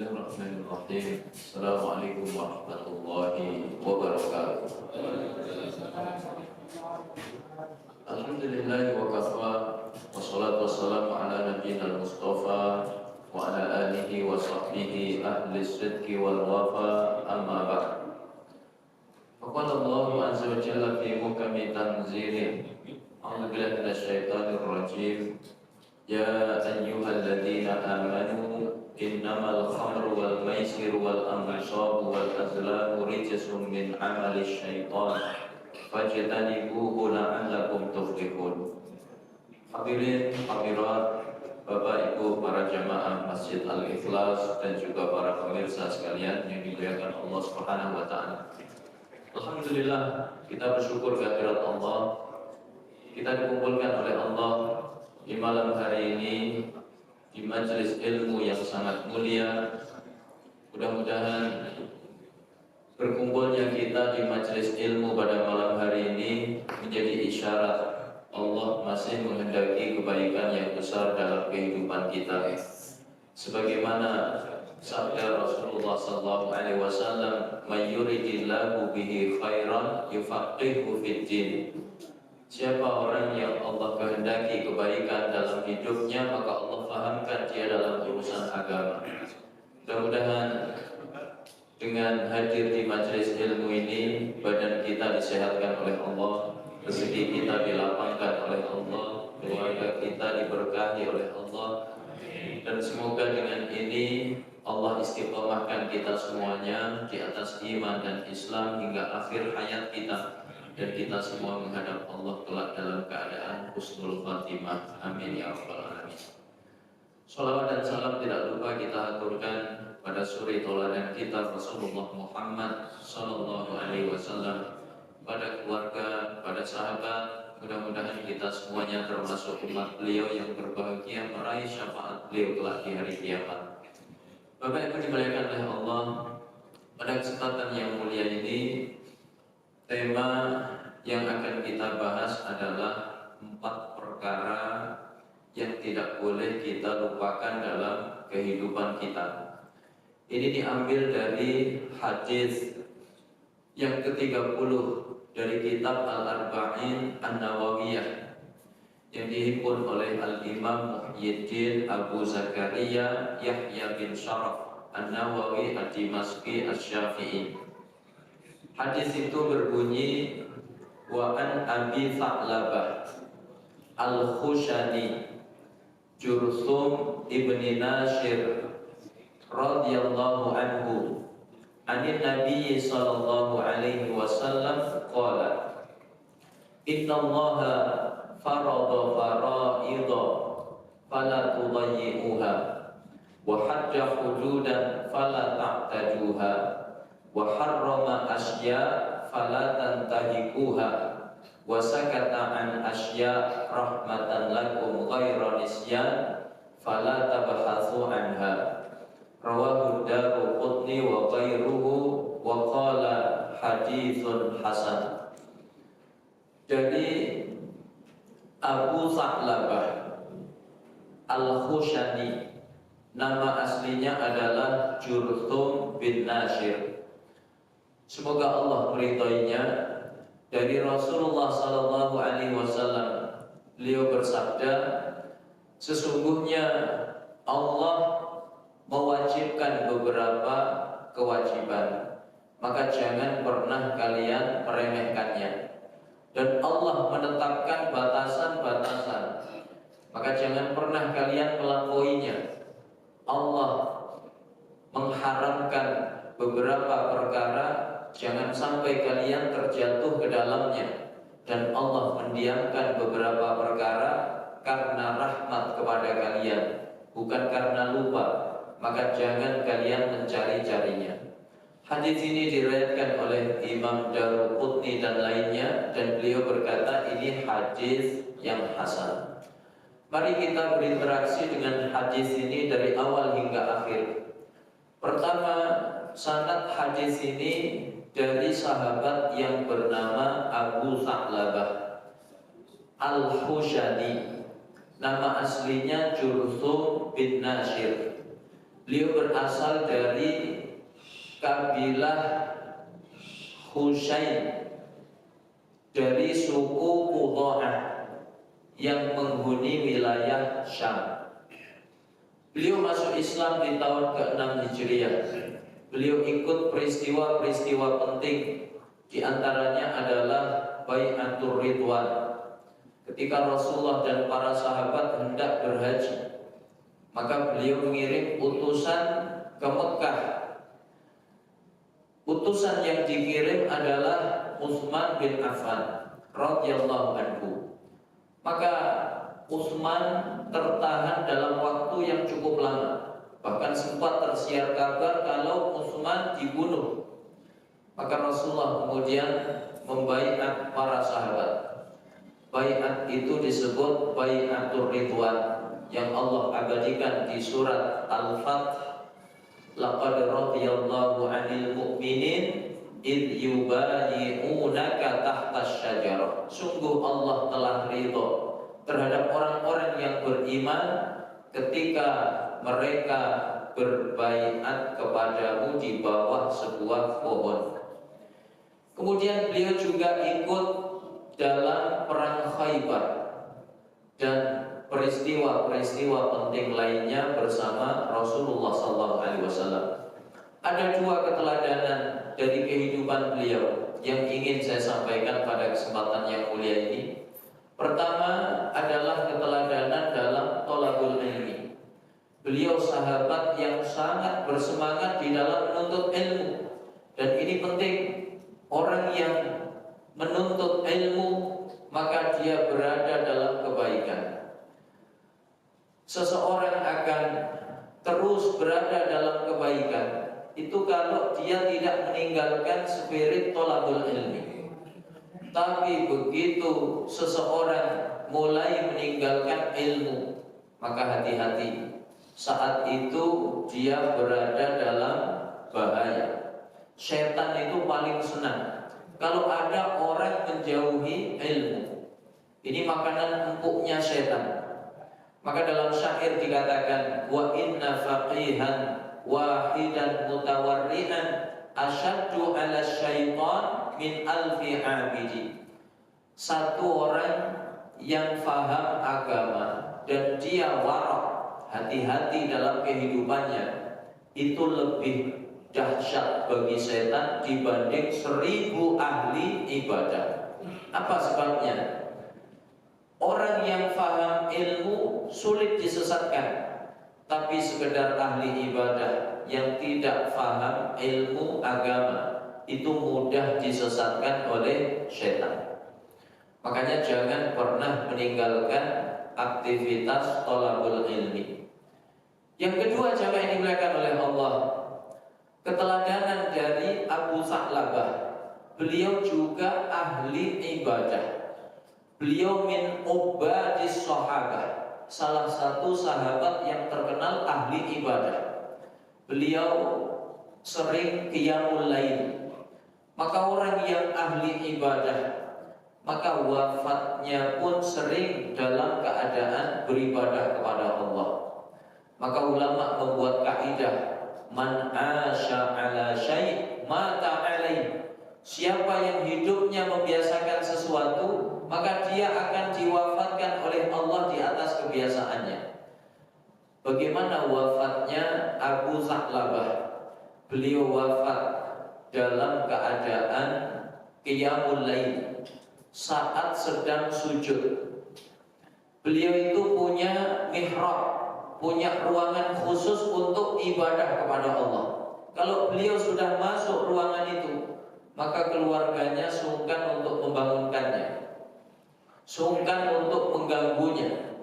Bismillahirrahmanirrahim. Assalamualaikum warahmatullahi wabarakatuh. Alhamdulillahi wa kafa, wassalatu wassalamu ala nabiyyina al-mustafa wa ala alihi wa sahbihi ahli sidqi wal wafa, amma ba'd. Faqala Allahu azza wa jalla fi muhkami tanzilih, a'udzu billahi minasyaitonir rajim. Ya ayyuhalladzina amanu innamal khamru wal maisiru wal ansabu wal azlamu rijsun min amali syaitan fajtanibuhu la'allakum tuflihun. Hadirin hadirat, Bapak Ibu para jamaah Masjid Al-Ikhlas dan juga para pemirsa sekalian yang dimuliakan Allah Subhanahu wa taala. Alhamdulillah, kita bersyukur kehadirat Allah. Kita dikumpulkan oleh Allah di malam hari ini di majelis ilmu yang sangat mulia. Mudah-mudahan berkumpulnya kita di majelis ilmu pada malam hari ini menjadi isyarat Allah masih menghendaki kebaikan yang besar dalam kehidupan kita. Sebagaimana sabda Rasulullah SAW, "May yuridillahu bihi khairan yufaqihuhu fid din." Siapa orang yang Allah kehendaki kebaikan dalam hidupnya, maka Allah fahamkan dia dalam urusan agama. Mudah-mudahan dengan hadir di majelis ilmu ini, badan kita disehatkan oleh Allah, rezeki kita dilapangkan oleh Allah, keluarga kita diberkahi oleh Allah, dan semoga dengan ini Allah istiqomahkan kita semuanya di atas iman dan Islam hingga akhir hayat kita, dan kita semua menghadap Allah kelak dalam keadaan husnul khatimah. Amin ya rabbal alamin. Salawat dan salam tidak lupa kita aturkan pada suri tauladan kita Rasulullah Muhammad sallallahu alaihi wasallam, pada keluarga, pada sahabat. Mudah-mudahan kita semuanya termasuk umat beliau yang berbahagia meraih syafaat beliau kelak di hari kiamat. Bapak Ibu dimuliakan oleh Allah, pada kesempatan yang mulia ini tema yang akan kita bahas adalah 4 perkara yang tidak boleh kita lupakan dalam kehidupan kita. Ini diambil dari hadis yang ke-30 dari kitab Al-Arba'in An-Nawawiyah yang dihimpun oleh Al-Imam Muhyiddin Abu Zakaria Yahya bin Sharaf An-Nawawi Ad-Dimashqi Asy-Syafi'i. Hadis itu berbunyi, wa an Abi Tha'labah Al-Khushani Jurthum ibni Nashir radhiyallahu anhu anin Nabi sallallahu alaihi wasallam qala, inna Allaha farada fara'idha fala tudayyi'uha wa hajja hududan fala ta'taduha wa harrama asya fala tantahikuha wa sakata an asya rahmatan lakum ghayra nisyan fala tabhatsu anha. Rawahu Daruqutni wa ghayruhu wa qala haditsun hasan. Jadi Abu Tha'labah Al-Khushani, nama aslinya adalah Jurthum bin Nashir. Semoga Allah meridhoinya. Dari Rasulullah sallallahu alaihi wasallam, beliau bersabda, sesungguhnya Allah mewajibkan beberapa kewajiban, maka jangan pernah kalian meremehkannya. Dan Allah menetapkan batasan-batasan, maka jangan pernah kalian melampauinya. Allah mengharamkan beberapa perkara, jangan sampai kalian terjatuh ke dalamnya. Dan Allah mendiamkan beberapa perkara karena rahmat kepada kalian, bukan karena lupa, maka jangan kalian mencari-carinya. Hadis ini diriwayatkan oleh Imam Daruqutni dan lainnya, dan beliau berkata ini hadis yang hasan. Mari kita berinteraksi dengan hadis ini dari awal hingga akhir. Pertama, sanad hadis ini dari sahabat yang bernama Abu Tha'labah Al-Khushani. Nama aslinya Jurthum bin Nashir. Beliau berasal dari kabilah Husain, dari suku Qudha'ah yang menghuni wilayah Syam. Beliau masuk Islam di tahun ke-6 Hijriah. Beliau ikut peristiwa-peristiwa penting. Di antaranya adalah Bai'atul Ridwan, ketika Rasulullah dan para sahabat hendak berhaji, maka beliau mengirim utusan ke Mekah. Utusan yang dikirim adalah Utsman bin Affan radhiyallahu anhu. Maka Utsman tertahan dalam waktu yang cukup lama. Bahkan sempat tersiar kabar kalau Utsman dibunuh. Maka Rasulullah kemudian membaiat para sahabat. Baiat itu disebut Baiatul Ridwan, yang Allah abadikan di surat Al-Fath. Laqad radiyallahu 'anil mu'minin id yubayi'unaka tahtas syajarah. Sungguh Allah telah ridho terhadap orang-orang yang beriman ketika mereka berbaiat kepadamu di bawah sebuah pohon. Kemudian beliau juga ikut dalam perang Khaybar dan peristiwa-peristiwa penting lainnya bersama Rasulullah SAW. Ada dua keteladanan dari kehidupan beliau yang ingin saya sampaikan pada kesempatan yang mulia ini. Pertama adalah keteladanan dalam thalabul ilmi. Beliau sahabat yang sangat bersemangat di dalam menuntut ilmu, dan ini penting. Orang yang menuntut ilmu maka dia berada dalam kebaikan. Seseorang akan terus berada dalam kebaikan itu kalau dia tidak meninggalkan spirit thalabul ilmi. Tapi begitu seseorang mulai meninggalkan ilmu, maka hati-hati. Saat itu dia berada dalam bahaya. Setan itu paling senang kalau ada orang menjauhi ilmu. Ini makanan empuknya setan. Maka dalam syair dikatakan, wa inna faqihan wahidan mutawarri'an asyaddu ala syaitan min alfi abidi. Satu orang yang faham agama dan dia warak, hati-hati dalam kehidupannya, itu lebih dahsyat bagi setan dibanding 1000 ahli ibadah. Apa sebabnya? Orang yang faham ilmu sulit disesatkan, tapi sekedar ahli ibadah yang tidak faham ilmu agama itu mudah disesatkan oleh setan. Makanya jangan pernah meninggalkan aktivitas thalabul ilmi. Yang kedua, jamaah yang dimuliakan oleh Allah, keteladanan dari Abu Sa'labah. Beliau juga ahli ibadah. Beliau min ubadis sahabah, salah satu sahabat yang terkenal ahli ibadah. Beliau sering qiyamul lail. Maka orang yang ahli ibadah, maka wafatnya pun sering dalam keadaan beribadah kepada Allah. Maka ulama membuat kaidah, man asya ala syai' mata alaih. Siapa yang hidupnya membiasakan sesuatu, maka dia akan diwafatkan oleh Allah di atas kebiasaannya. Bagaimana wafatnya Abu Sa'labah? Beliau wafat dalam keadaan qiyamul lail, saat sedang sujud. Beliau itu punya mihrab, punya ruangan khusus untuk ibadah kepada Allah. Kalau beliau sudah masuk ruangan itu, maka keluarganya sungkan untuk membangunkannya, sungkan untuk mengganggunya.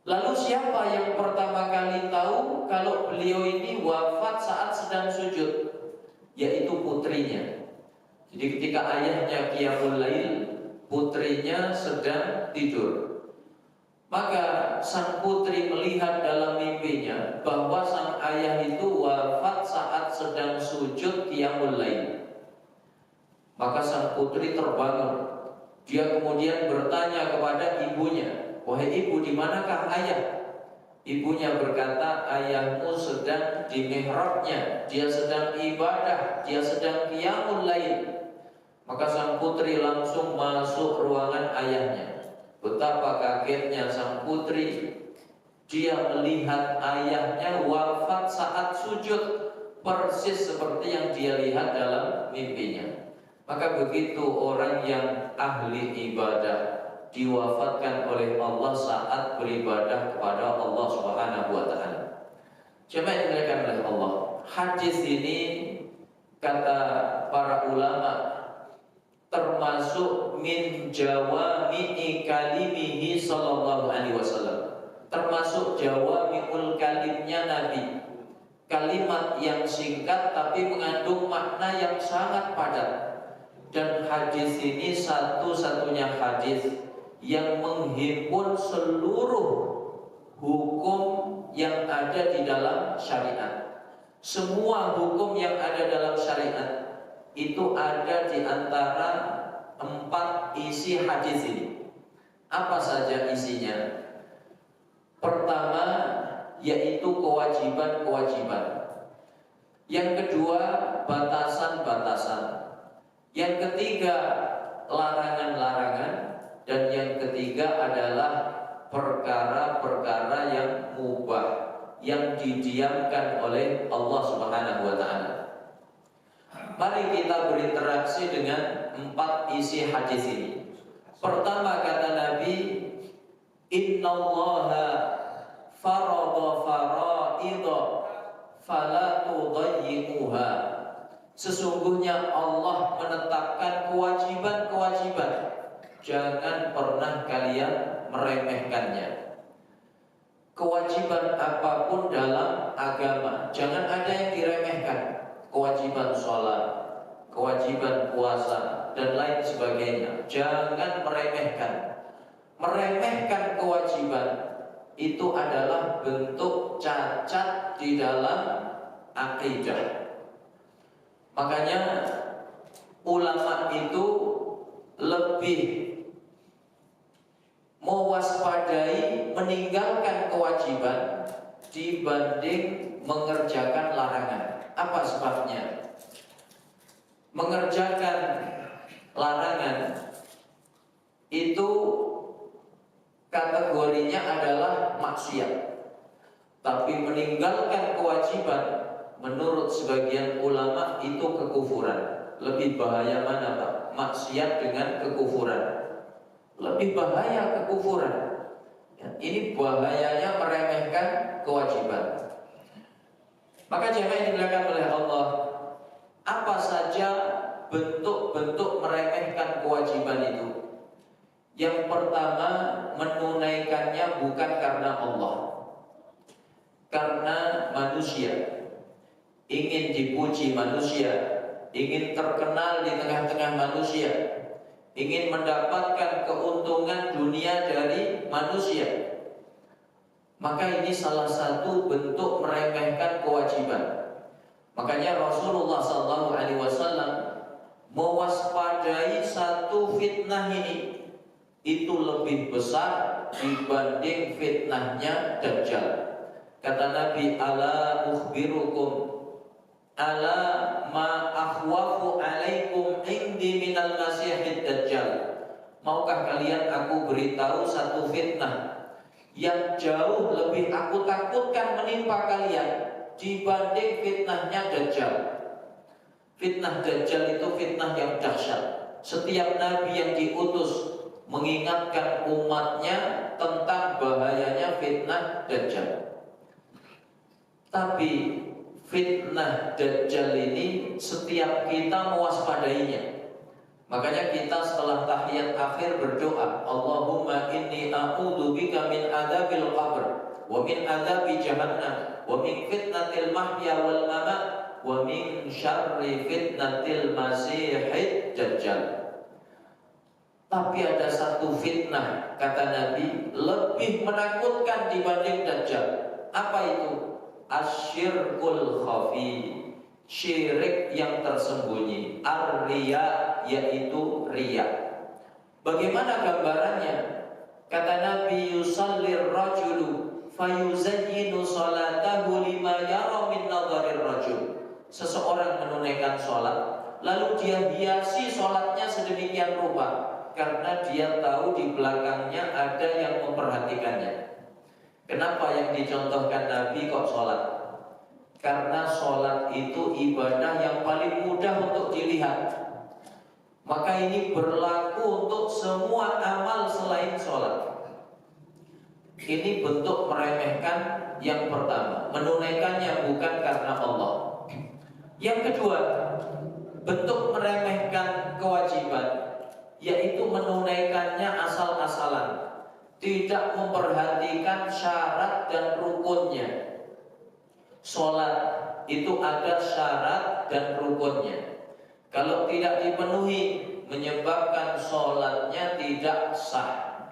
Lalu siapa yang pertama kali tahu kalau beliau ini wafat saat sedang sujud? Yaitu putrinya. Jadi ketika ayahnya qiyamul lail, putrinya sedang tidur. Maka sang putri melihat dalam mimpinya bahwa sang ayah itu wafat saat sedang sujud qiyamul lail. Maka sang putri terbangun. Dia kemudian bertanya kepada ibunya, wahai ibu, di manakah ayah? Ibunya berkata, ayahmu sedang di mihrabnya, dia sedang ibadah, dia sedang qiyamul lail. Maka sang putri langsung masuk ruangan ayahnya. Betapa kagetnya sang putri, dia melihat ayahnya wafat saat sujud, persis seperti yang dia lihat dalam mimpinya. Maka begitu orang yang ahli ibadah diwafatkan oleh Allah saat beribadah kepada Allah Subhanahu wa taala. Jemaah yang dimuliakan oleh Allah, hadis ini kata para ulama termasuk min jawami'i kalimihi sallallahu alaihi wasallam, termasuk jawami'ul kalimnya Nabi, kalimat yang singkat tapi mengandung makna yang sangat padat. Dan hadis ini satu-satunya hadis yang menghimpun seluruh hukum yang ada di dalam syariat. Semua hukum yang ada dalam syariat itu ada di antara 4 isi hadis ini. Apa saja isinya? Pertama, yaitu kewajiban-kewajiban. Yang kedua, batasan-batasan. Yang ketiga, larangan-larangan. Dan yang ketiga adalah perkara-perkara yang mubah, yang didiamkan oleh Allah Subhanahu wa taala. Mari kita berinteraksi dengan 4 isi hadis ini. Pertama, kata Nabi, innallaha farada faraidha fala tudayyi'uha. Sesungguhnya Allah menetapkan kewajiban-kewajiban, jangan pernah kalian meremehkannya. Kewajiban apapun dalam agama jangan ada yang diremehkan. Kewajiban sholat, kewajiban puasa, dan lain sebagainya, jangan meremehkan. Meremehkan kewajiban itu adalah bentuk cacat di dalam akidah. Makanya ulama itu lebih mewaspadai meninggalkan kewajiban dibanding mengerjakan larangan. Apa sebabnya? Mengerjakan larangan itu kategorinya adalah maksiat, tapi meninggalkan kewajiban menurut sebagian ulama itu kekufuran. Lebih bahaya mana, Pak? Maksiat dengan kekufuran. Lebih bahaya kekufuran. Ya, ini bahayanya meremehkan kewajiban. Maka jemaah yang dimuliakan oleh Allah, apa saja bentuk-bentuk meremehkan kewajiban itu? Yang pertama, menunaikannya bukan karena Allah, karena manusia. Ingin dipuji manusia, ingin terkenal di tengah-tengah manusia, ingin mendapatkan keuntungan dunia dari manusia. Maka ini salah satu bentuk meremehkan kewajiban. Makanya Rasulullah SAW mewaspadai satu fitnah ini, itu lebih besar dibanding fitnahnya Dajjal. Kata Nabi, ala ukhbirukum ala ma akhwafu alaikum indi minal masihid Dajjal. Maukah kalian aku beritahu satu fitnah yang jauh lebih aku takutkan menimpa kalian dibanding fitnahnya Dajjal. Fitnah Dajjal itu fitnah yang dahsyat. Setiap nabi yang diutus mengingatkan umatnya tentang bahayanya fitnah Dajjal. Tapi fitnah Dajjal ini setiap kita mewaspadainya. Makanya kita setelah tahiyat akhir berdoa, Allahumma inni a'udzubika min adzabil qabr wa min adzabi jahannam wa min fitnatil mahya wal mamat wa min syarri fitnatil masihid Dajjal. Tapi ada satu fitnah, kata Nabi, lebih menakutkan dibanding Dajjal. Apa itu? Asyirkul khafi, syirik yang tersembunyi. Ar-riya, yaitu riya. Bagaimana gambarannya? Kata Nabi, yusallir rajulu fayuzayyinu salatahu lima yara min nadharir rajul. Seseorang menunaikan sholat, lalu dia hiasi sholatnya sedemikian rupa karena dia tahu di belakangnya ada yang memperhatikannya. Kenapa yang dicontohkan Nabi kok sholat? Karena sholat itu ibadah yang paling mudah untuk dilihat. Maka ini berlaku untuk semua amal selain sholat. Ini bentuk meremehkan yang pertama, menunaikannya bukan karena Allah. Yang kedua, bentuk meremehkan kewajiban, yaitu menunaikannya asal-asalan, tidak memperhatikan syarat dan rukunnya. Sholat itu ada syarat dan rukunnya. Kalau tidak dipenuhi, menyebabkan sholatnya tidak sah.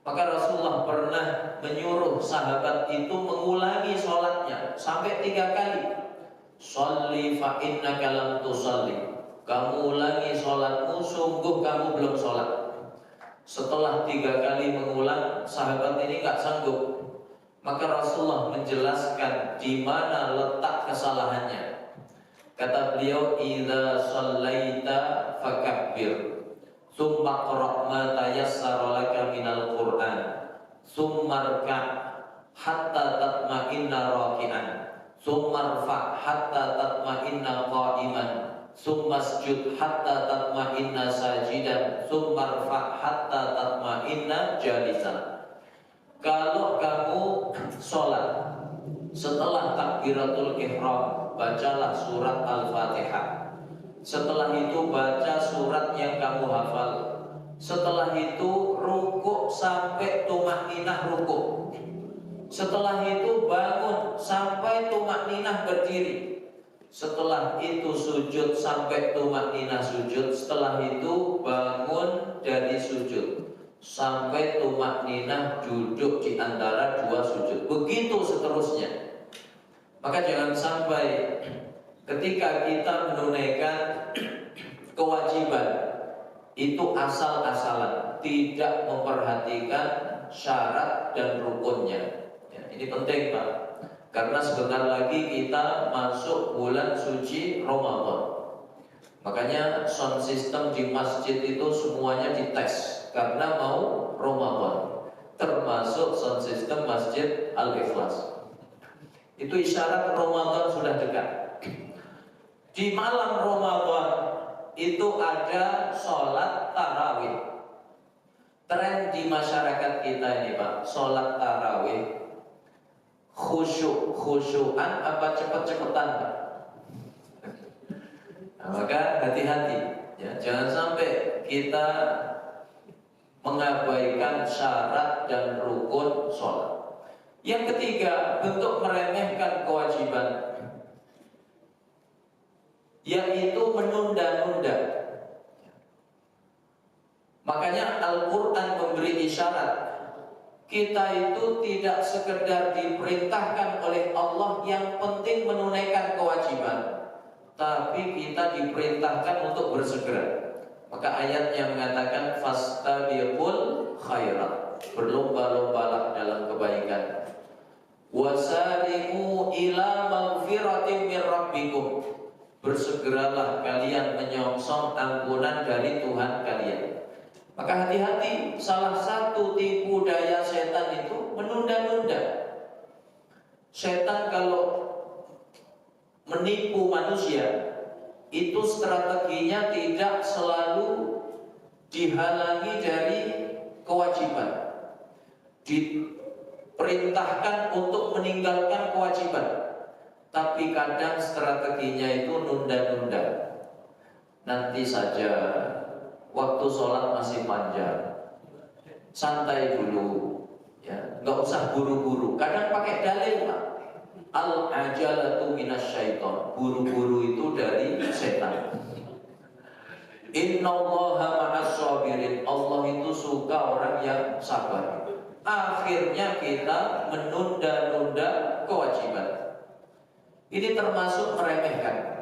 Maka Rasulullah pernah menyuruh sahabat itu mengulangi sholatnya sampai 3 kali. Sholli fa innaka lam tusalli. Kamu ulangi sholatmu, sungguh kamu belum sholat. Setelah 3 kali mengulang, sahabat ini gak sanggup. Maka Rasulullah menjelaskan di mana letak kesalahannya. Kata beliau, idza shallaita fakabbir, tsumma qra' ma tayassara laka minal Qur'an, tsumma rka' hatta tatma'inna raki'an, tsumma rfa' hatta tatma'inna qa'iman, tsumma isjud hatta tatma'inna sajidan, tsumma rfa' hatta tatma'inna jalisan. Kalau kamu sholat, setelah takbiratul ihram, bacalah surat Al-Fatihah. Setelah itu baca surat yang kamu hafal. Setelah itu rukuk sampai tumakninah rukuk. Setelah itu bangun sampai tumakninah berdiri. Setelah itu sujud sampai tumakninah sujud. Setelah itu bangun dari sujud sampai tumakninah duduk di antara 2 sujud. Begitu seterusnya. Maka jangan sampai ketika kita menunaikan kewajiban itu asal-asalan, tidak memperhatikan syarat dan rukunnya. Ya, ini penting Pak, karena sebentar lagi kita masuk bulan suci Ramadan. Makanya sound system di masjid itu semuanya dites karena mau Ramadan, termasuk sound system Masjid Al-Ikhlas. Itu isyarat Ramadan sudah dekat. Di malam Ramadan itu ada sholat tarawih. Tren di masyarakat kita ini Pak, sholat tarawih khusyuan apa cepet-cepetan Pak? Nah, maka hati-hati ya, jangan sampai kita mengabaikan syarat dan rukun sholat. Yang ketiga, bentuk meremehkan kewajiban, yaitu menunda-nunda. Makanya Al-Quran memberi isyarat, kita itu tidak sekedar diperintahkan oleh Allah yang penting menunaikan kewajiban, tapi kita diperintahkan untuk bersegera. Maka ayat yang mengatakan fastabiqul khairat, berlomba-lombalah dalam kebaikan. Wasari'u ila maghfiratin min rabbikum, bersegeralah kalian menyongsong ampunan dari Tuhan kalian. Maka hati-hati, salah satu tipu daya setan itu menunda-nunda. Setan kalau menipu manusia itu strateginya tidak selalu dihalangi dari kewajiban, diperintahkan untuk meninggalkan kewajiban, tapi kadang strateginya itu nunda-nunda. Nanti saja, waktu sholat masih panjang, santai dulu, ya, nggak usah buru-buru. Kadang pakai dalil Pak, al-ajalatu minasyaiton, buru-buru itu dari setan. Innallaha ma'as-sabirin, Allah itu suka orang yang sabar. Akhirnya kita menunda-nunda kewajiban. Ini termasuk meremehkan.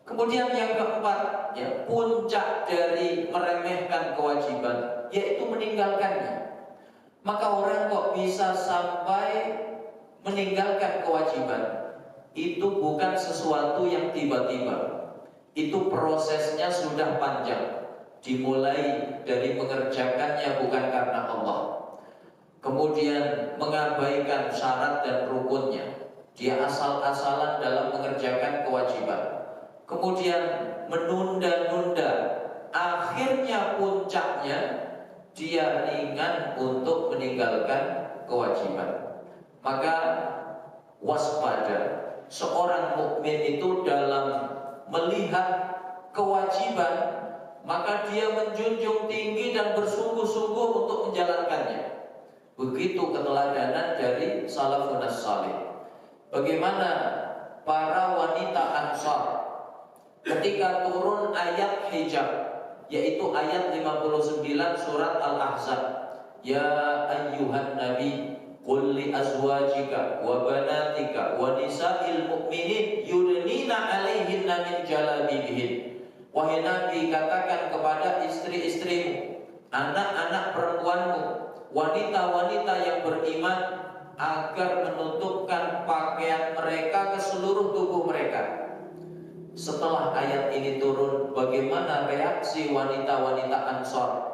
Kemudian yang keempat, ya, puncak dari meremehkan kewajiban, yaitu meninggalkannya. Maka orang kok bisa sampai meninggalkan kewajiban? Itu bukan sesuatu yang tiba-tiba. Itu prosesnya sudah panjang. Dimulai dari mengerjakannya bukan karena Allah, kemudian mengabaikan syarat dan rukunnya, dia asal-asalan dalam mengerjakan kewajiban, kemudian menunda-nunda, akhirnya puncaknya dia ringan untuk meninggalkan kewajiban. Maka waspada, seorang mukmin itu dalam melihat kewajiban, maka dia menjunjung tinggi dan bersungguh-sungguh untuk menjalankannya. Begitu keteladanan dari salafun salih. Bagaimana para wanita Ansar ketika turun ayat hijab, yaitu ayat 59 surat Al-Ahzab. Ya ayyuhan nabi qul li azwajika wa banatika wa nisa'il mu'minin yudnina 'alaihinna min jalabibihin. Wahai Nabi, katakan kepada istri-istrimu, anak-anak perempuanmu, wanita-wanita yang beriman, agar menutupkan pakaian mereka ke seluruh tubuh mereka. Setelah ayat ini turun, bagaimana reaksi wanita-wanita Ansar?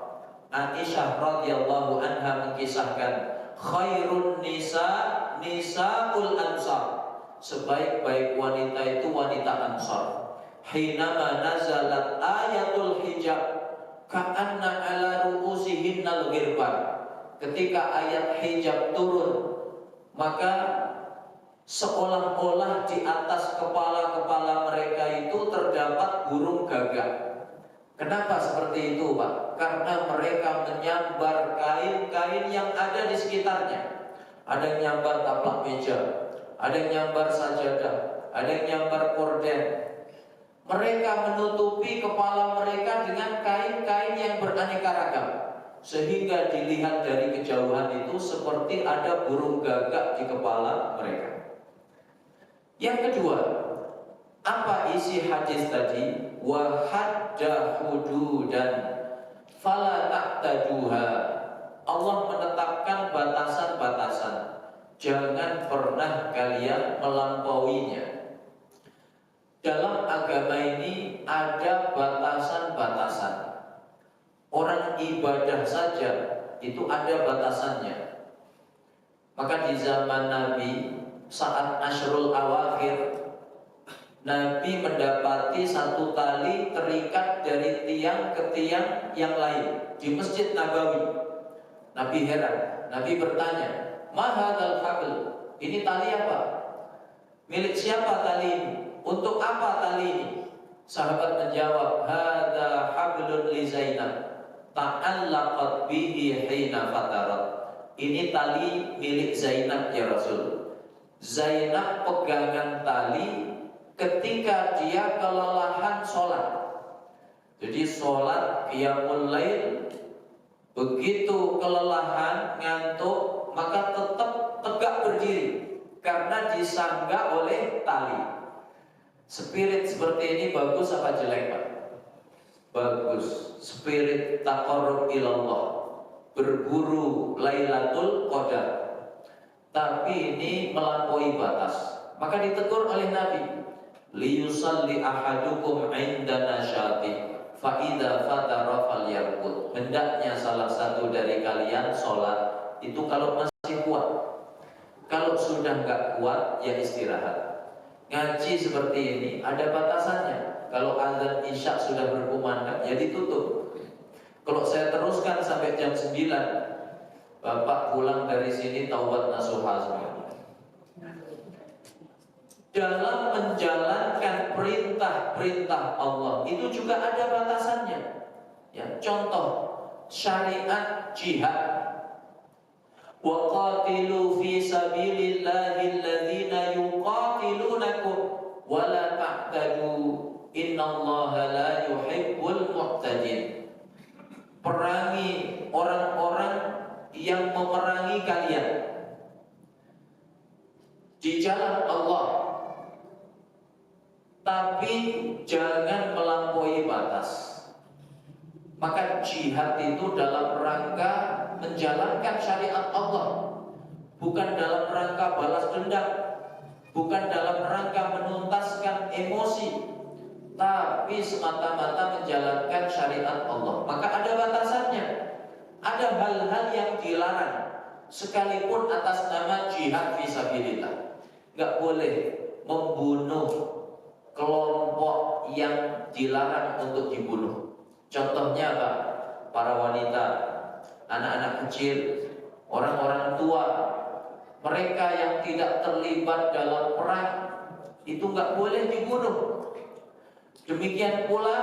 Aisyah radhiyallahu anha mengisahkan, khairun nisa nisaul Ansar. Sebaik-baik wanita itu wanita Ansar. Hinama nazalat ayatul hijab ka'anna ala ru'usihinnal ghirban. Ketika ayat hijab turun, maka seolah-olah di atas kepala-kepala mereka itu terdapat burung gagak. Kenapa seperti itu, Pak? Karena mereka menyambar kain-kain yang ada di sekitarnya. Ada yang nyambar taplak meja, ada yang nyambar sajadah, ada yang nyambar korden. Mereka menutupi kepala mereka dengan kain-kain yang beraneka ragam, sehingga dilihat dari kejauhan itu seperti ada burung gagak di kepala mereka. Yang kedua, apa isi hadis tadi? Wa hadda hududan fala ta'taduha. Allah menetapkan batasan-batasan, jangan pernah kalian melampauinya. Dalam agama ini ada batasan-batasan. Orang ibadah saja itu ada batasannya. Maka di zaman Nabi, saat Ashrul Awakhir, Nabi mendapati satu tali terikat dari tiang ke tiang yang lain di Masjid Nabawi. Nabi heran. Nabi bertanya, "Ma hadzal habl?" Ini tali apa? Milik siapa tali ini? Untuk apa tali ini? Sahabat menjawab, "Hadza hablun li Zainab ta'allaqat bihi hina fatarat." Ini tali milik Zainab ya Rasul. Zainab pegangan tali ketika dia kelelahan sholat. Jadi sholat qiyamul lail, begitu kelelahan, ngantuk, maka tetap tegak berdiri karena disangga oleh tali. Spirit seperti ini bagus apa jelek, Pak? Bagus. Spirit taqarrub ilallah, berburu Lailatul Qadar. Tapi ini melampaui batas. Maka ditegur oleh Nabi, liyusalli ahadukum 'inda nasyati fa idza fatara falyarqud. Hendaknya salah satu dari kalian sholat itu kalau masih kuat. Kalau sudah enggak kuat, ya istirahat. Ngaji seperti ini ada batasannya. Kalau azan isya sudah berkumandang, ya ditutup. Kalau saya teruskan sampai jam 9, Bapak pulang dari sini taubat nasuha semua. Dalam menjalankan perintah-perintah Allah itu juga ada batasannya. Ya, contoh syariat jihad. Wa qatilu fi sabilillahi alladhina yuqatilunakum wa la ta'tadu innallaha la yuhibbul mu'tadin. Perangi orang-orang yang memerangi kalian di jalan Allah, tapi jangan melampaui batas. Maka jihad itu dalam rangka menjalankan syariat Allah, bukan dalam rangka balas dendam, bukan dalam rangka menuntaskan emosi, tapi semata-mata menjalankan syariat Allah, maka ada batasannya. Ada hal-hal yang dilarang, sekalipun atas nama jihad fisabilillah. Gak boleh membunuh kelompok yang dilarang untuk dibunuh. Contohnya apa? Para wanita, anak-anak kecil, orang-orang tua, mereka yang tidak terlibat dalam perang, itu gak boleh dibunuh. Demikian pula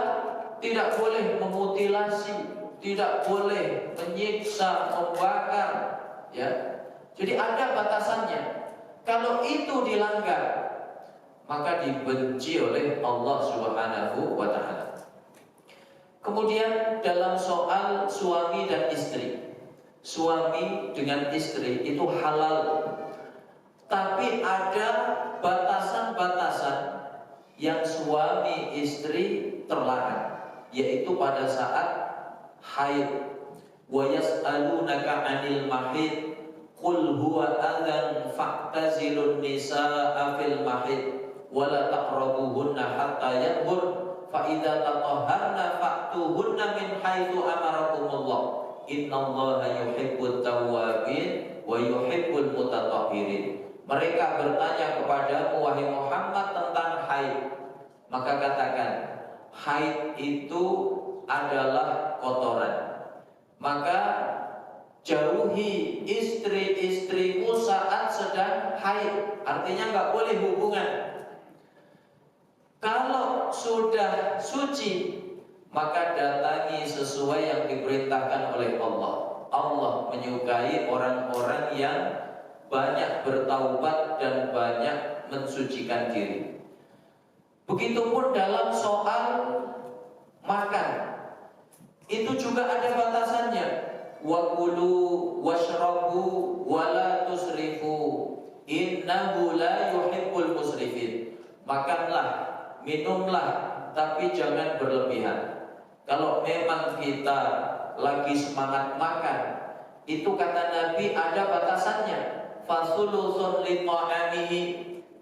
tidak boleh memutilasi, tidak boleh menyiksa, membakar, ya. Jadi ada batasannya. Kalau itu dilanggar, maka dibenci oleh Allah Subhanahu wa taala. Kemudian dalam soal suami dan istri, suami dengan istri itu halal, tapi ada batasan-batasan yang suami istri terlarang, yaitu pada saat haid. Wa yas'alunaka 'anil mahid qul huwa adzan fa'tazilun nisaa fil mahid wa la taqrabuhunna hatta yatahhur fa idza tatahharna fa'tuhunna min haitsu amarakumullah innallaha yuhibbut tawwabin wa yuhibbul mutatahhirin. Mereka bertanya kepadamu wahai Muhammad tentang haid, maka katakan haid itu adalah kotoran, maka jauhi istri-istrimu saat sedang haid. Artinya nggak boleh hubungan. Kalau sudah suci, maka datangi sesuai yang diperintahkan oleh Allah. Allah menyukai orang-orang yang banyak bertaubat dan banyak mensucikan diri. Begitupun dalam soal makan, itu juga ada batasannya. Wa kulu washrabu wa la tusrifu innahu la yuhibbul musrifin. Makanlah, minumlah, tapi jangan berlebihan. Kalau memang kita lagi semangat makan, itu kata Nabi ada batasannya. Fasulusun li ta'amihi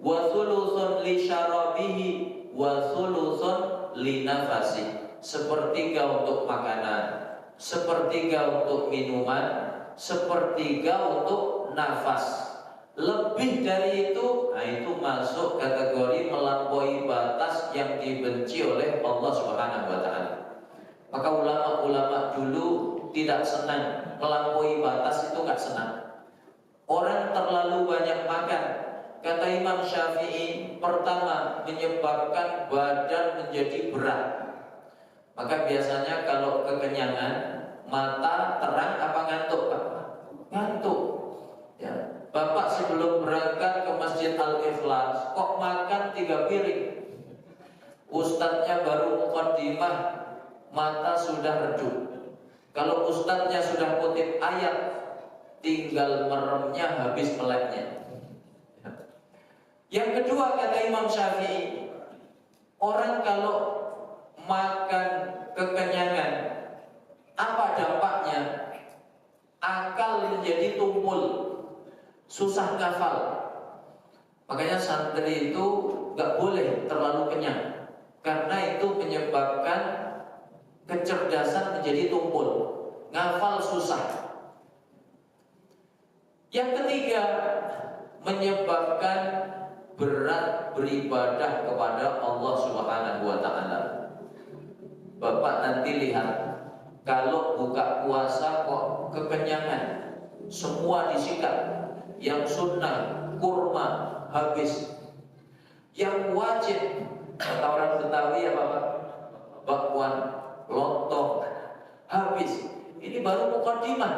wa sulusun li syarabihi wa sulusun li nafasi. Sepertiga untuk makanan, sepertiga untuk minuman, sepertiga untuk nafas. Lebih dari itu, nah itu masuk kategori melampaui batas yang dibenci oleh Allah Subhanahu wa taala. Maka ulama-ulama dulu tidak senang melampaui batas, itu nggak senang. Orang terlalu banyak makan, kata Imam Syafi'i, pertama menyebabkan badan menjadi berat. Maka biasanya kalau kekenyangan, mata terang apa ngantuk, Pak? Ngantuk. Ya. Bapak sebelum berangkat ke Masjid Al-Ikhlas kok makan 3 piring. Ustadznya baru muqaddimah, mata sudah redup. Kalau ustadznya sudah kutip ayat, tinggal meremnya habis meleknya. Yang kedua kata Imam Syafi'i, orang kalau makan kekenyangan, apa dampaknya? Akal menjadi tumpul, susah ngafal. Makanya santri itu gak boleh terlalu kenyang, karena itu menyebabkan kecerdasan menjadi tumpul, ngafal susah. Yang ketiga, menyebabkan berat beribadah kepada Allah Subhanahu wa taala. Bapak nanti lihat, kalau buka puasa kok kekenyangan, semua disikat. Yang sunnah, kurma, habis. Yang wajib, kata orang Betawi ya Bapak, bakwan, lontong, habis. Ini baru muqaddimah.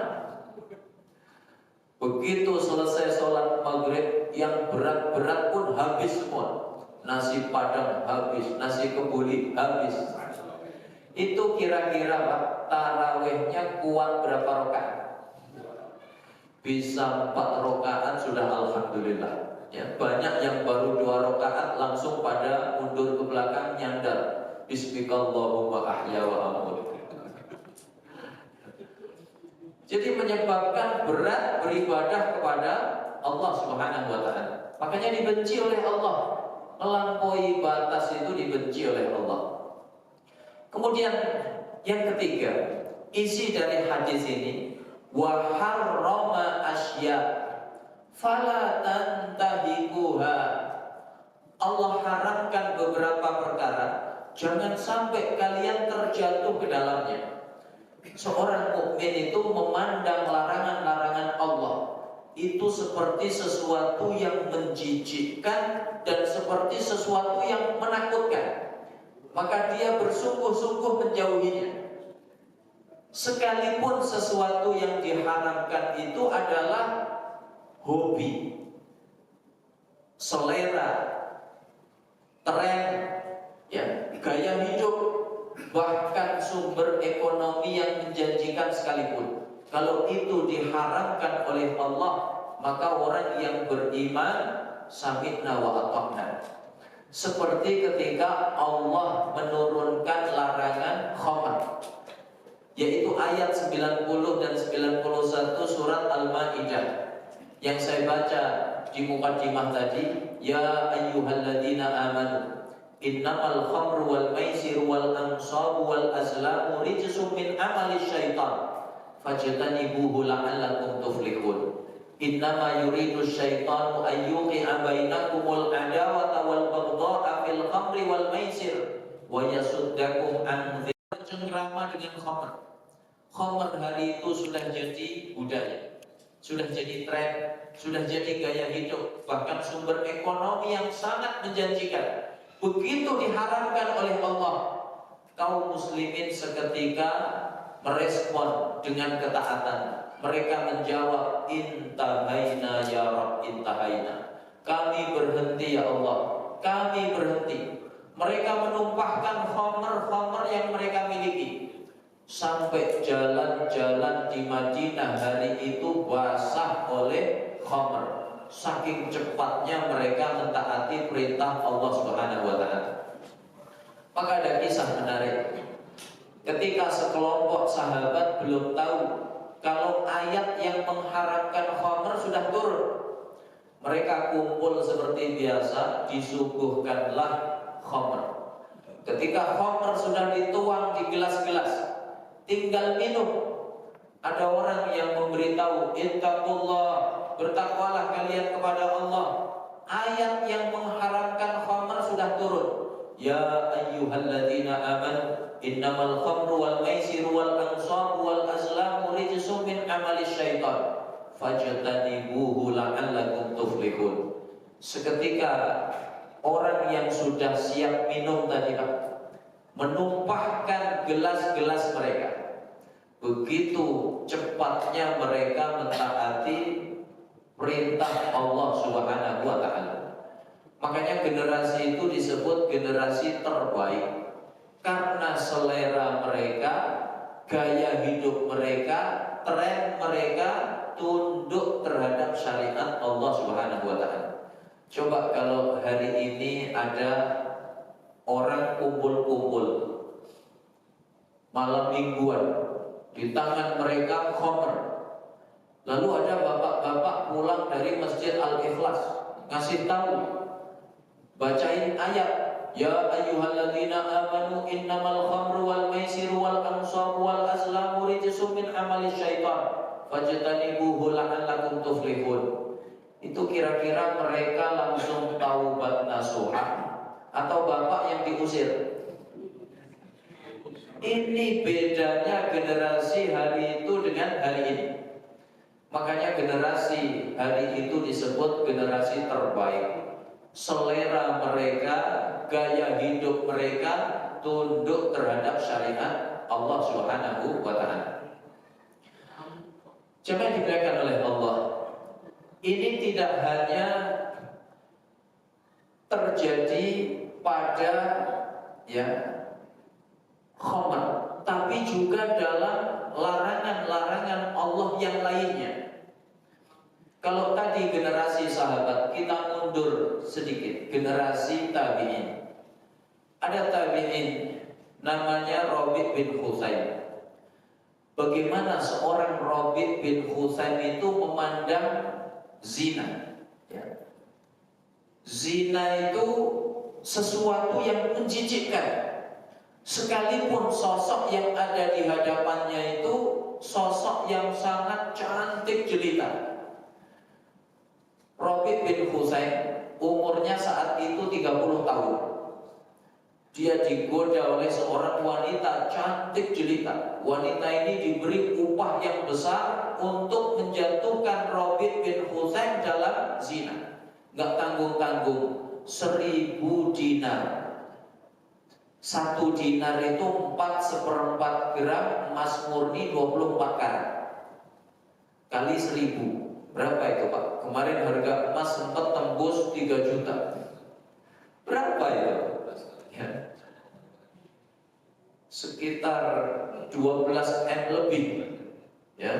Begitu selesai sholat maghrib, yang berat-berat pun habis semua. Nasi padang habis, nasi kebuli habis. Itu kira-kira Pak, tarawihnya kuat berapa rakaat? Bisa 4 rakaat sudah alhamdulillah. Ya, banyak yang baru 2 rakaat langsung pada mundur ke belakang nyandar. Bismikallahumma ahya wa amut. Jadi menyebabkan berat beribadah kepada Allah Subhanahu wa taala. Makanya dibenci oleh Allah. Melampaui batas itu dibenci oleh Allah. Kemudian yang ketiga, isi dari hadis ini, wa harrama asya fala tantahikuha. Allah haramkan beberapa perkara, jangan sampai kalian terjatuh ke dalamnya. Seorang mukmin itu memandang larangan-larangan Allah itu seperti sesuatu yang menjijikkan dan seperti sesuatu yang menakutkan. Maka dia bersungguh-sungguh menjauhinya. Sekalipun sesuatu yang diharamkan itu adalah hobi, selera, tren, ya, gaya hidup, bahkan sumber ekonomi yang menjanjikan sekalipun, kalau itu diharamkan oleh Allah, maka orang yang beriman sami'na wa ata'na. Seperti ketika Allah menurunkan larangan khamar, yaitu ayat 90 dan 91 surat Al-Maidah yang saya baca di mukaddimah tadi, ya ayyuhalladzina amanu innamal khamru wal maisiru wal ansabu wal azlamu rijsum min amali syaitan fajtanibuhu la'allakum tuflihun. Innama yuridu syaitanu ayyuqi'a bainakumul adawata wal baghdha'a fil khamri wal maisir wa yasuddakum an cengkrama dengan khamr. Khamr hari itu sudah jadi budaya, sudah jadi tren, sudah jadi gaya hidup, bahkan sumber ekonomi yang sangat menjanjikan. Begitu diharamkan oleh Allah, kaum muslimin seketika merespon dengan ketaatan. Mereka menjawab, intahaina ya Rabb, intahaina. Kami berhenti ya Allah, kami berhenti. Mereka menumpahkan khamar-khamar yang mereka miliki. Sampai jalan-jalan di Madinah hari itu basah oleh khamar. Saking cepatnya mereka mentaati perintah Allah Subhanahu wa taala. Maka ada kisah menarik. Ketika sekelompok sahabat belum tahu kalau ayat yang mengharamkan khamar sudah turun, mereka kumpul seperti biasa, disuguhkanlah khamar. Ketika khamar sudah dituang di gelas-gelas, tinggal minum, ada orang yang memberitahu, ittaqullah, bertakwalah kalian kepada Allah. Ayat yang mengharamkan khamar sudah turun. Ya ayyuhalladzina amanu innamal khamru wal maisiru wal ansabu wal azlamu rijsum min amali syaitan fajtanibuhu la'allakum tuflihun. Seketika orang yang sudah siap minum tadi menumpahkan gelas-gelas mereka. Begitu cepatnya mereka mentaati perintah Allah Subhanahu wa taala. Makanya generasi itu disebut generasi terbaik, karena selera mereka, gaya hidup mereka, tren mereka tunduk terhadap syariat Allah Subhanahu wa taala. Coba kalau hari ini ada orang kumpul-kumpul malam mingguan, di tangan mereka khamr, lalu ada bapak-bapak pulang dari Masjid Al-Ikhlas ngasih tahu, bacain ayat, ya ayyuhalladzina amanu innamal khamru wal maisiru wal ansabu wal azlamu rijsum min amali syaitan fajtanibuhu la'allakum tuflihun. Itu kira-kira mereka langsung taubat nasuha atau bapak yang diusir? Ini bedanya generasi hari itu dengan hari ini. Makanya generasi hari itu disebut generasi terbaik. Selera mereka, gaya hidup mereka tunduk terhadap syariat Allah Subhanahu wa taala. Jangan dimuliakan oleh Allah. Ini tidak hanya terjadi pada khamar, tapi juga dalam larangan-larangan Allah yang lainnya. Kalau tadi generasi sahabat, kita mundur sedikit, generasi tabi'in. Ada tabi'in namanya Rabi' bin Husayn. bagaimana seorang Rabi' bin Husaim itu memandang zina. Ya. Zina itu sesuatu yang menjijikkan. Sekalipun sosok yang ada di hadapannya itu sosok yang sangat cantik jelita. Rabi' bin Husaim umurnya saat itu 30 tahun. Dia digoda oleh seorang wanita cantik jelita. Wanita ini diberi upah yang besar untuk menjatuhkan Rabi' bin Husaim dalam zina. Gak tanggung-tanggung, 1000 dinar. 1 dinar itu 4/4 gram emas murni 24 karat. Kali 1000, berapa itu Pak? Kemarin harga emas sempat tembus 3 juta. Berapa itu? Ya. Sekitar 12 M lebih. Ya.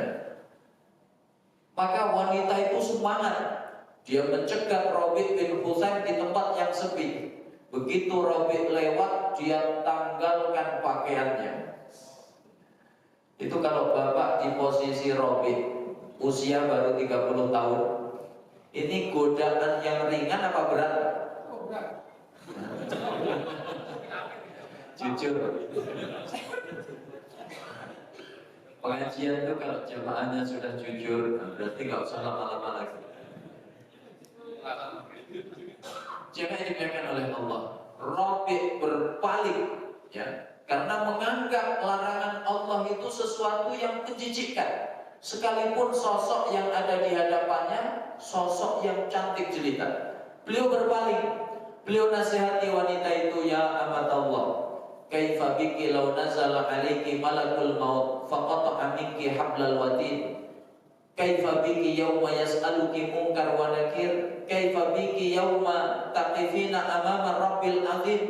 Maka wanita itu semangat. Dia mencegat Rabi' bin Husaim di tempat yang sepi. Begitu Rabi' lewat, dia tanggalkan pakaiannya. Itu kalau bapak di posisi Rabi', usia baru 30 tahun. Ini godaan yang ringan apa berat? Jujur. Pengajian itu kalau jamaahnya sudah jujur, berarti nggak usah lama-lama lagi. Jangan dibiarkan oleh Allah. Rabi' berpaling, ya, karena menganggap larangan Allah itu sesuatu yang menjijikkan. Sekalipun sosok yang ada di hadapannya sosok yang cantik jelita, beliau berpaling. Beliau nasihati wanita itu, ya amatallah, kaifa biki law nazala alaiki malakul maut faqata'a minki hablal watin. Kaifa biki yawma yas'aluki munkar wa nakir. Kaifa biki yawma taqifina amama rabbil azim.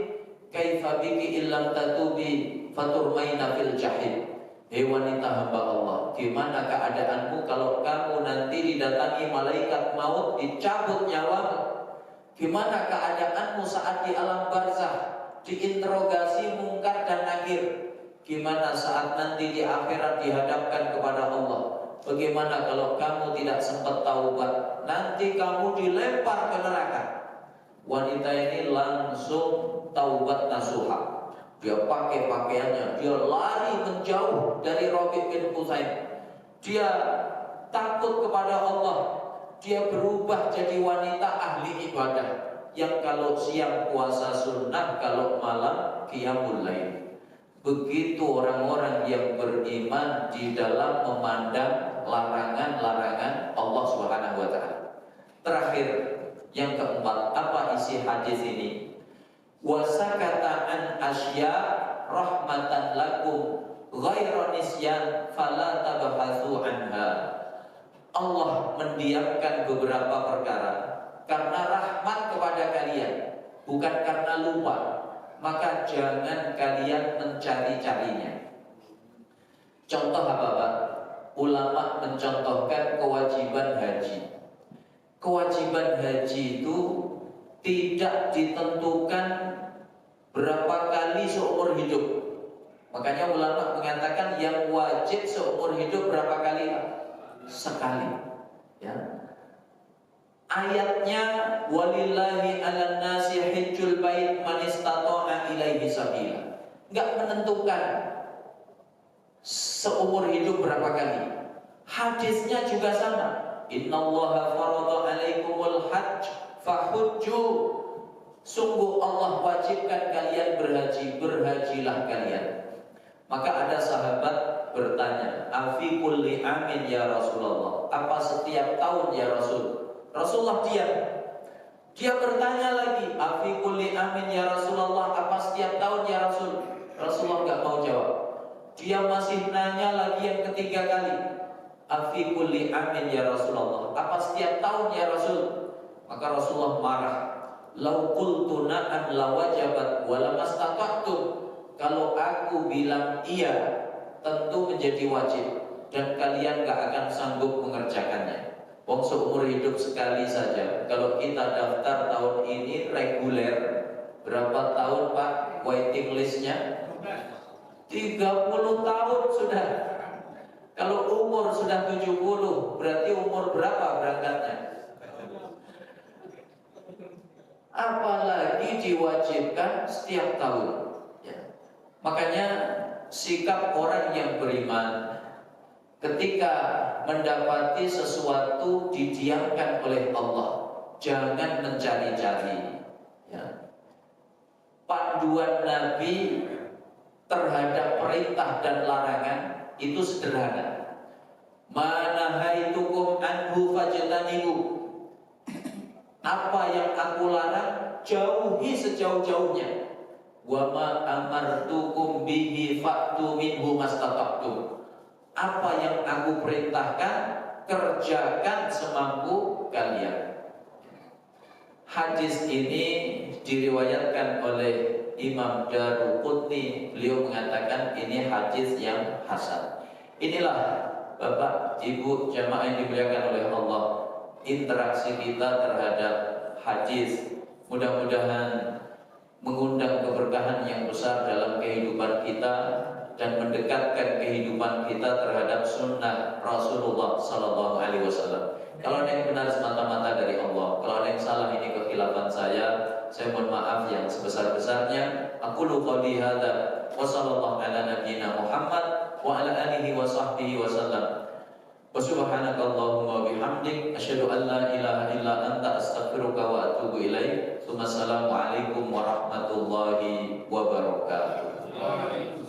Kaifa biki illam tatubi faturmaina fil jahim. Hei wanita hamba Allah, gimana keadaanmu kalau kamu nanti didatangi malaikat maut, dicabut nyawamu? Gimana keadaanmu saat di alam barzah, diinterogasi mungkar dan nakir? Gimana saat nanti di akhirat dihadapkan kepada Allah? Bagaimana kalau kamu tidak sempat taubat, nanti kamu dilempar ke neraka? Wanita ini langsung taubat nasuha. Dia pakai pakaiannya, dia lari menjauh dari Rabi' bin Husaim. Dia takut kepada Allah. Dia berubah jadi wanita ahli ibadah, yang kalau siang puasa sunnah, kalau malam qiyamul lail. Begitu orang-orang yang beriman di dalam memandang larangan-larangan Allah Subhanahu wa taala. Terakhir, yang keempat, apa isi hadis ini? Wasakata an asya rahmatan lakum ghairu nisyan fala tabhasu anha. Allah mendiamkan beberapa perkara karena rahmat kepada kalian, bukan karena lupa. Maka jangan kalian mencari-carinya. Contoh apa Pak? Ulama mencontohkan kewajiban haji. Kewajiban haji itu tidak ditentukan berapa kali seumur hidup. Makanya ulama mengatakan yang wajib seumur hidup berapa kali? Sekali. Ya. Ayatnya walillahi 'alan nasi hajjul bait man istata'a ilaihi sabila. Enggak menentukan seumur hidup berapa kali. Hadisnya juga sama. Innallaha farada 'alaikumul hajj fahujju. Sungguh Allah wajibkan kalian berhaji, berhajilah kalian. Maka ada sahabat bertanya, afi kulli amin ya Rasulullah, apa setiap tahun ya Rasul? Rasulullah diam. Dia bertanya lagi, afi kulli amin ya Rasulullah, apa setiap tahun ya Rasul? Rasulullah nggak mau jawab. Dia masih nanya lagi yang ketiga kali, afi kulli amin ya Rasulullah, apa setiap tahun ya Rasul? Maka Rasulullah marah. Lau qultu na'am lawajabat wa lamastata'tum. Kalau aku bilang iya, tentu menjadi wajib dan kalian gak akan sanggup mengerjakannya. Wong seumur hidup sekali saja. Kalau kita daftar tahun ini reguler, berapa tahun Pak waiting listnya? 30 tahun sudah. Kalau umur sudah 70, berarti umur berapa berangkatnya? Apalagi diwajibkan setiap tahun ya. Makanya sikap orang yang beriman ketika mendapati sesuatu didiamkan oleh Allah, jangan mencari-cari ya. Panduan Nabi terhadap perintah dan larangan itu sederhana. Manahaitukum anhu fajtanibu. Apa yang aku larang, jauhi sejauh-jauhnya. Wa ma amartukum bihi fa'tu minhu mastata'tum. Apa yang aku perintahkan, kerjakan semampu kalian. Hadis ini diriwayatkan oleh Imam Daruqutni. Beliau mengatakan ini hadis yang hasan. Inilah Bapak, Ibu, jamaah yang dimuliakan oleh Allah, interaksi kita terhadap hadis. Mudah-mudahan mengundang keberkahan yang besar dalam kehidupan kita dan mendekatkan kehidupan kita terhadap sunnah Rasulullah Sallallahu Alaihi Wasallam. Kalau ada yang benar semata-mata dari Allah, kalau ada yang salah ini kekhilafan saya mohon maaf yang sebesar-besarnya. Aku qouli hadza wa sallallahu ala nabiyyina Muhammad wa ala alihi wa sahbihi wasallam. Wa subhanakallahumma wa bihamdik asyhadu an la ilaha illa anta astaghfiruka wa atubu ilaik. Assalamualaikum warahmatullahi wabarakatuh.